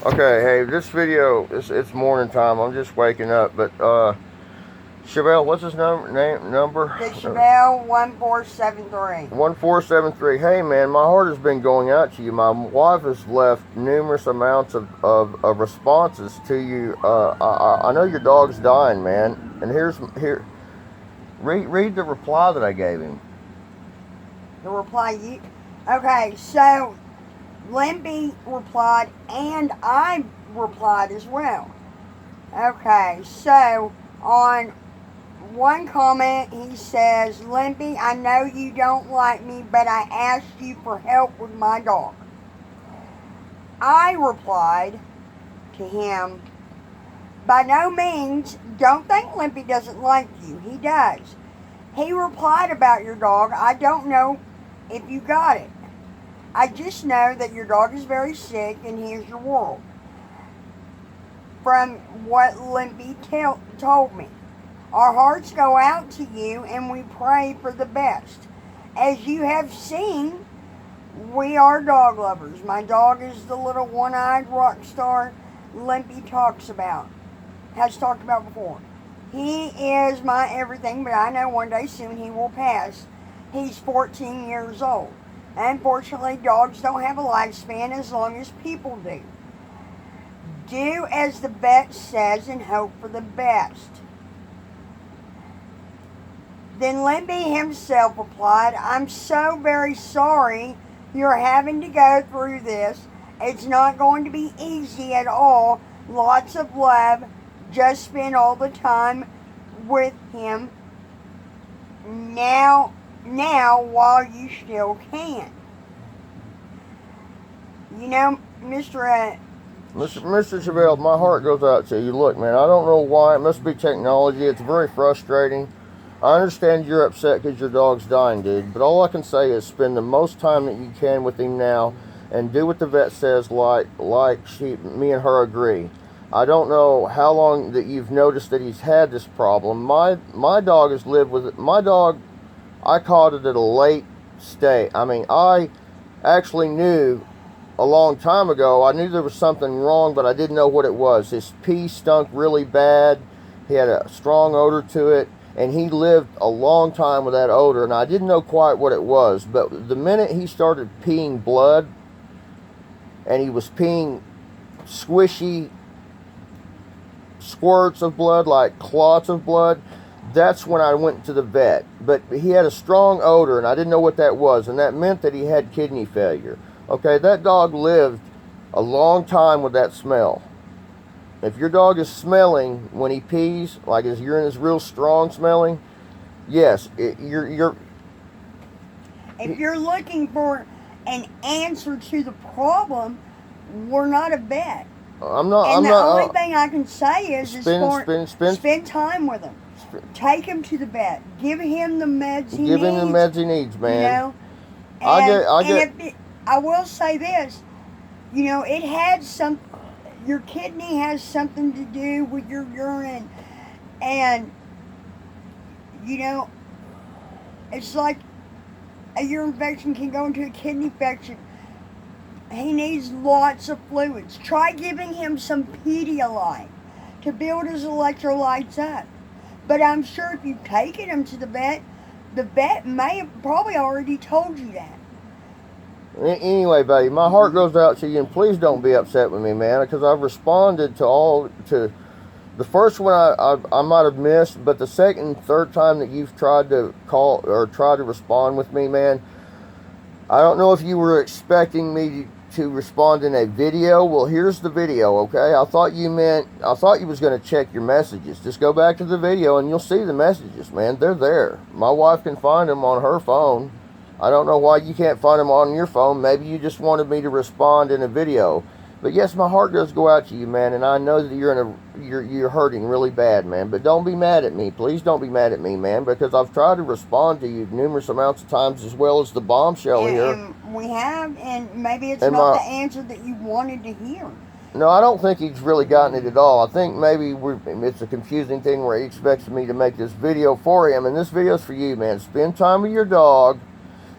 Okay, hey, this video, it's morning time. I'm just waking up, but Chevelle, what's his number? The Chevelle 1473. 1473. Hey, man, my heart has been going out to you. My wife has left numerous amounts of responses to you. I know your dog's dying, man. And read the reply that I gave him. The reply okay, so Limpy replied and I replied as well. Okay, so on one comment he says, Limpy, I know you don't like me, but I asked you for help with my dog. I replied to him, by no means, don't think Limpy doesn't like you. He does. He replied about your dog, I don't know if you got it. I just know that your dog is very sick and he is your world. From what Limpy told me. Our hearts go out to you and we pray for the best. As you have seen, we are dog lovers. My dog is the little one-eyed rock star Limpy has talked about before. He is my everything, but I know one day soon he will pass. He's 14 years old. Unfortunately, dogs don't have a lifespan as long as people do. Do as the vet says and hope for the best. Then Limpy himself replied, I'm so very sorry you're having to go through this. It's not going to be easy at all. Lots of love. Just spend all the time with him now while you still can. You know, Mr. Chevelle, my heart goes out to you. Look, man, I don't know why. It must be technology. It's very frustrating. I understand you're upset because your dog's dying, dude. But all I can say is spend the most time that you can with him now and do what the vet says me and her agree. I don't know how long that you've noticed that he's had this problem. My dog has lived with it. My dog, I caught it at a late stage. I mean, I actually knew a long time ago. I knew there was something wrong, but I didn't know what it was. His pee stunk really bad. He had a strong odor to it, and he lived a long time with that odor, and I didn't know quite what it was. But the minute he started peeing blood, and he was peeing squishy squirts of blood, like clots of blood, that's when I went to the vet. But he had a strong odor, and I didn't know what that was, and that meant that he had kidney failure. Okay, that dog lived a long time with that smell. If your dog is smelling when he pees, like his urine is real strong smelling, yes, if you're looking for an answer to the problem, we're not a vet. The only thing I can say is spend time with him. Take him to the vet. Give him the meds he needs. Give him the meds he needs, man. You know? I will say this. You know, your kidney has something to do with your urine. And, you know, it's like a urine infection can go into a kidney infection. He needs lots of fluids. Try giving him some Pedialyte to build his electrolytes up. But I'm sure if you've taken him to the vet may have probably already told you that. Anyway, buddy, my heart goes out to you, and please don't be upset with me, man, because I've responded to the first one I might have missed, but the second and third time that you've tried to call or tried to respond with me, man, I don't know if you were expecting me to respond in a video. Well, here's the video, okay? I thought you was going to check your messages. Just go back to the video and you'll see the messages, man. They're there. My wife can find them on her phone. I don't know why you can't find them on your phone. Maybe you just wanted me to respond in a video. But yes, my heart does go out to you, man, and I know that you're hurting really bad, man. But don't be mad at me. Please don't be mad at me, man, because I've tried to respond to you numerous amounts of times, as well as the bombshell here. And we have, and maybe it's not the answer that you wanted to hear. No, I don't think he's really gotten it at all. I think maybe it's a confusing thing where he expects me to make this video for him, and this video's for you, man. Spend time with your dog,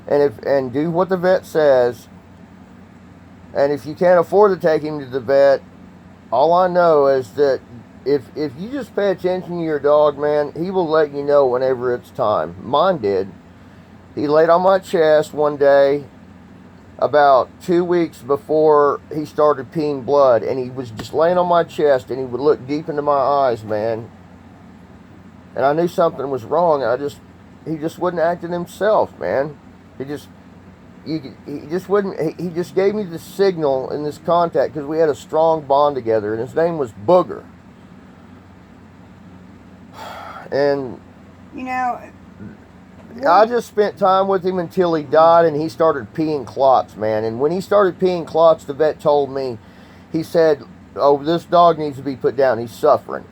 and do what the vet says. And if you can't afford to take him to the vet, All I know is that if you just pay attention to your dog, man, he will let you know whenever it's time. Mine did. He laid on my chest one day about 2 weeks before he started peeing blood, and he was just laying on my chest, and he would look deep into my eyes, man. And I knew something was wrong. He just wasn't acting himself, man. He just wouldn't. He just gave me the signal in this contact because we had a strong bond together, and his name was Booger. And you know, I just spent time with him until he died, and he started peeing clots, man. And when he started peeing clots, the vet told me, he said, "Oh, this dog needs to be put down. He's suffering."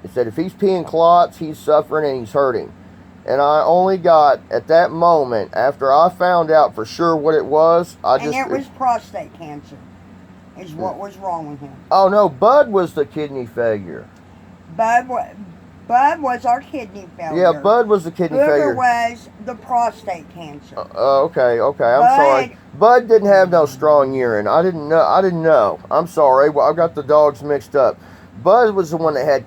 He said, "If he's peeing clots, he's suffering and he's hurting." And I only got, at that moment, after I found out for sure what it was, and it was prostate cancer, is what was wrong with him. Oh no, Bud was the kidney failure. Bud was our kidney failure. Yeah, Bud was the kidney failure. Booger was the prostate cancer. Okay, I'm sorry. Bud didn't have no strong urine. I didn't know. I'm sorry. Well, I got the dogs mixed up. Bud was the one that had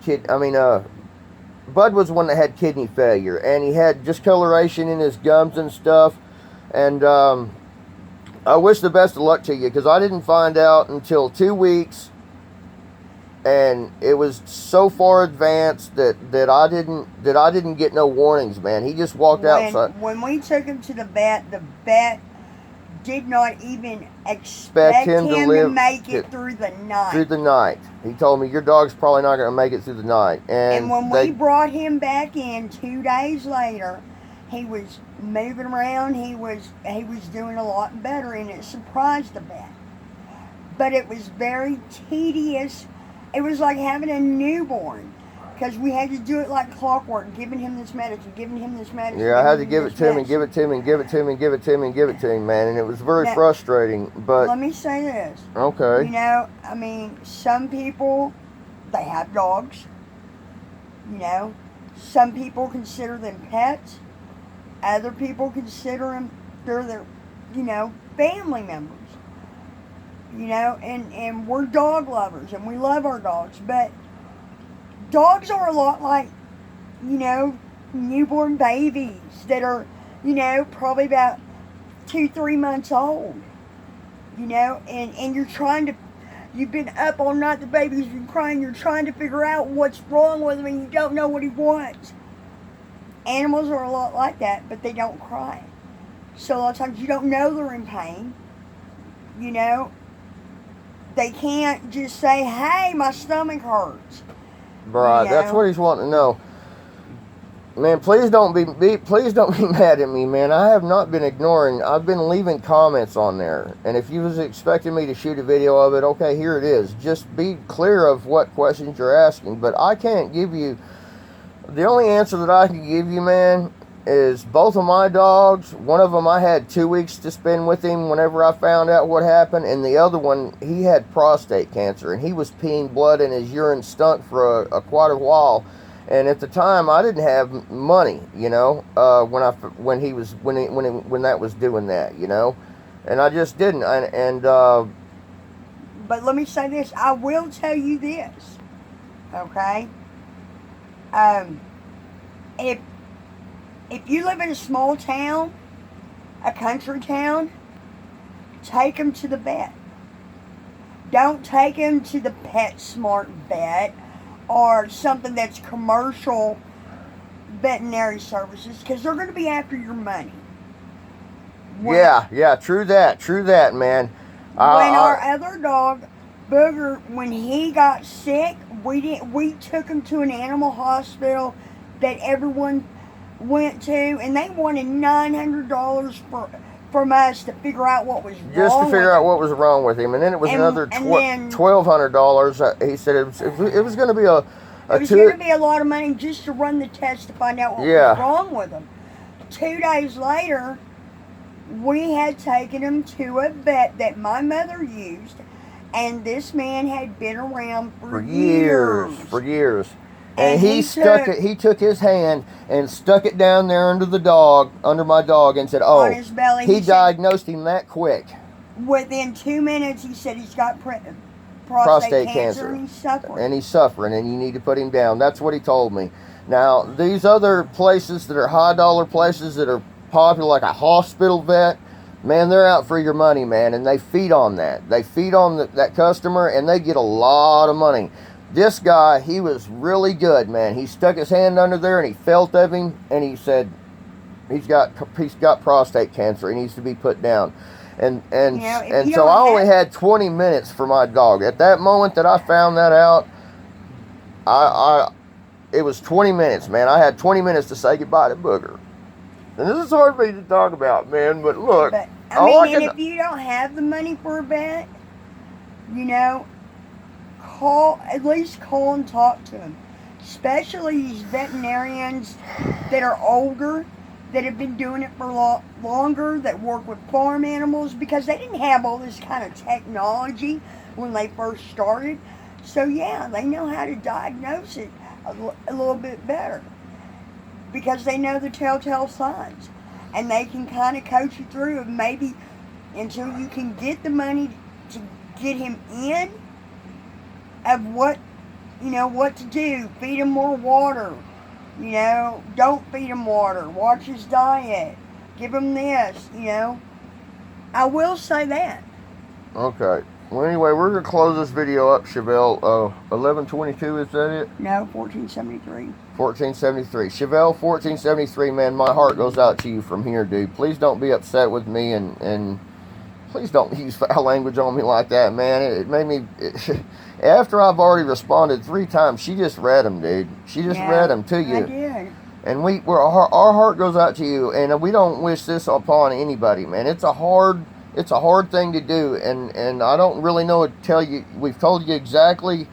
Bud was the one that had kidney failure, and he had discoloration in his gums and stuff. And I wish the best of luck to you, because I didn't find out until 2 weeks, and it was so far advanced that I didn't get no warnings, man. He just walked outside. When we took him to the vet did not even expect him to make it through the night. Through the night. He told me, "Your dog's probably not going to make it through the night." And when we brought him back in 2 days later, he was moving around. He was doing a lot better, and it surprised the vet. But it was very tedious. It was like having a newborn, because we had to do it like clockwork, giving him this medicine, giving him this medicine. Yeah, I had to give it to him and give it to him and give it to him and give it to him and give it to him, man. And it was very frustrating. But let me say this. Okay. You know, I mean, some people, they have dogs. You know, some people consider them pets. Other people consider them, they're their, family members. You know, and we're dog lovers, and we love our dogs, but dogs are a lot like, newborn babies that are, probably about 2-3 months old, and you've been up all night, the baby's been crying, you're trying to figure out what's wrong with him, and you don't know what he wants. Animals are a lot like that, but they don't cry. So a lot of times you don't know they're in pain, They can't just say, "Hey, my stomach hurts." Right, that's what he's wanting to know. Man, please don't be mad at me, man. I have not been ignoring. I've been leaving comments on there, and if you was expecting me to shoot a video of it, okay, here it is. Just be clear of what questions you're asking. But I can't give you. The only answer that I can give you, man, is both of my dogs. One of them I had 2 weeks to spend with him whenever I found out what happened, and the other one, he had prostate cancer, and he was peeing blood, and his urine stunk for quite a while. And at the time, I didn't have money, when that was doing that, and I just didn't. But let me say this. I will tell you this, okay? If you live in a small town, a country town, take them to the vet. Don't take them to the PetSmart vet or something that's commercial veterinary services, because they're going to be after your money. Yeah, true that, man. When our other dog, Booger, when he got sick, we took him to an animal hospital that everyone went to, and they wanted $900 from us to figure out what was wrong. Just to figure out what was wrong with him, and then it was another $1,200. He said it was going to be going to be a lot of money just to run the test to find out what was wrong with him. 2 days later, we had taken him to a vet that my mother used, and this man had been around for years. And he took his hand and stuck it down there under my dog, and said, "Oh," on his belly. He diagnosed him that quick. Within 2 minutes, he said he's got prostate cancer. And he's suffering. And he's suffering, and you need to put him down. That's what he told me. Now, these other places that are high dollar places that are popular, like a hospital vet, man, they're out for your money, man, and they feed on that. They feed on that customer, and they get a lot of money. This guy, he was really good, man. He stuck his hand under there, and he felt of him, and he said, he's got prostate cancer. He needs to be put down. And so I only had 20 minutes for my dog. At that moment that I found that out, it was 20 minutes, man. I had 20 minutes to say goodbye to Booger. And this is hard for me to talk about, man, but look. But, if you don't have the money for a vet, at least call and talk to him. Especially these veterinarians that are older, that have been doing it for longer, that work with farm animals, because they didn't have all this kind of technology when they first started. So yeah, they know how to diagnose it a little bit better, because they know the telltale signs, and they can kind of coach you through it, maybe until you can get the money to get him in, of what to do. Feed him more water. Don't feed him water. Watch his diet. Give him this, I will say that. Okay. Well, anyway, we're going to close this video up, Chevelle. 1122, is that it? No, 1473. 1473. Chevelle, 1473, man, my heart goes out to you from here, dude. Please don't be upset with me, and please don't use foul language on me like that, man. It made me... after I've already responded 3 times, she just read them, dude. She just read them to you. I did. And our heart goes out to you, and we don't wish this upon anybody, man. It's a hard thing to do, and I don't really know what to tell you. We've told you exactly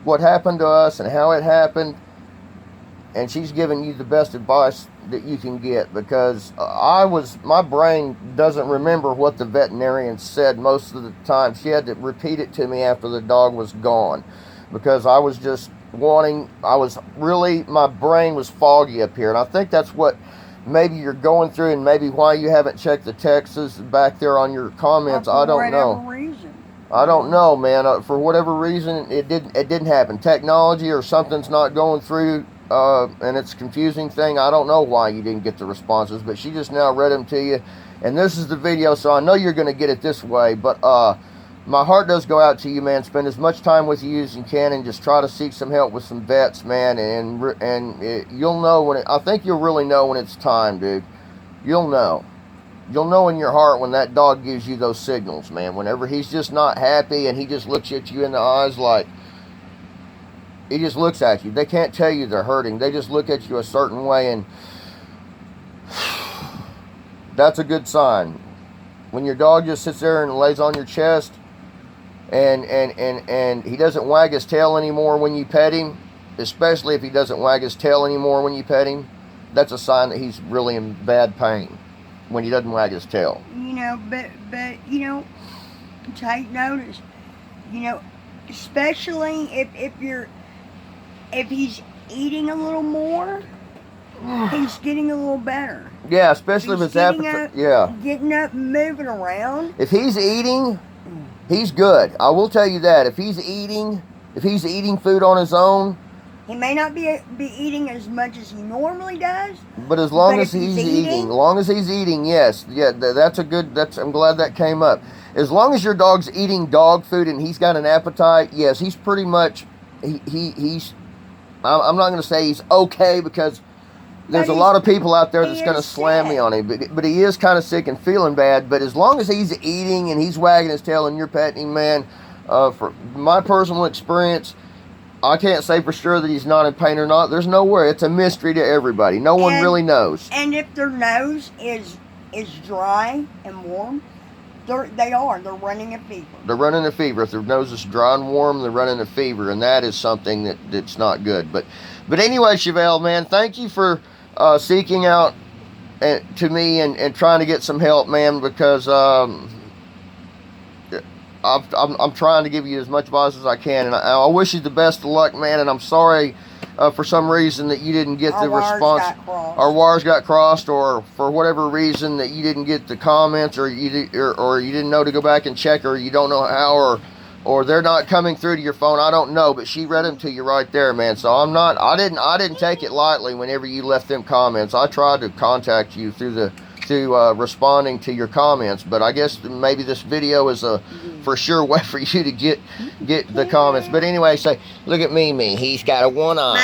what happened to us and how it happened, and she's giving you the best advice that you can get, because my brain doesn't remember what the veterinarian said most of the time. She had to repeat it to me after the dog was gone, because I was just my brain was foggy up here, and I think that's what maybe you're going through, and maybe why you haven't checked the texts back there on your comments. I don't know. I don't know, man. For whatever reason, it didn't happen. Technology or something's not going through, and it's a confusing thing. I don't know why you didn't get the responses, but she just now read them to you, and this is the video, so I know you're going to get it this way. But my heart does go out to you, man. Spend as much time with you as you can, and just try to seek some help with some vets, man. And you'll know I think you'll really know when it's time, dude. You'll know. You'll know in your heart when that dog gives you those signals, man. Whenever he's just not happy and he just looks at you in the eyes like, he just looks at you. They can't tell you they're hurting. They just look at you a certain way, and that's a good sign. When your dog just sits there and lays on your chest, and he doesn't wag his tail anymore when you pet him, especially if he doesn't wag his tail anymore when you pet him, that's a sign that he's really in bad pain, when he doesn't wag his tail. But take notice, especially if he's eating a little more, he's getting a little better. Yeah, especially if his appetite. Getting up, moving around. If he's eating, he's good. I will tell you that. If he's eating food on his own, he may not be eating as much as he normally does. But as long as he's eating, yes, yeah, that's a good. I'm glad that came up. As long as your dog's eating dog food and he's got an appetite, yes, he's pretty much. He's. I'm not going to say he's okay, because there's a lot of people out there that's going to slam me on him, but he is kind of sick and feeling bad. But as long as he's eating and he's wagging his tail and you're petting him, man, for my personal experience, I can't say for sure that he's not in pain or not. There's nowhere. It's a mystery to everybody. No one really knows. And if their nose is dry and warm, they're running a fever. They're running a fever. If their nose is dry and warm, they're running a fever, and that is something that's not good. But anyway, Chevelle, man, thank you for seeking out to me and trying to get some help, man, because I'm trying to give you as much advice as I can, and I wish you the best of luck, man. And I'm sorry for some reason that you didn't get the response. Our wires got crossed, or for whatever reason that you didn't get the comments, or you didn't know to go back and check, or you don't know how, or or they're not coming through to your phone. I don't know, but she read them to you right there, man. So I didn't take it lightly whenever you left them comments. I tried to contact you through responding to your comments, but I guess maybe this video is a for sure way for you to get the comments. But anyway, say, look at me, he's got a one eye.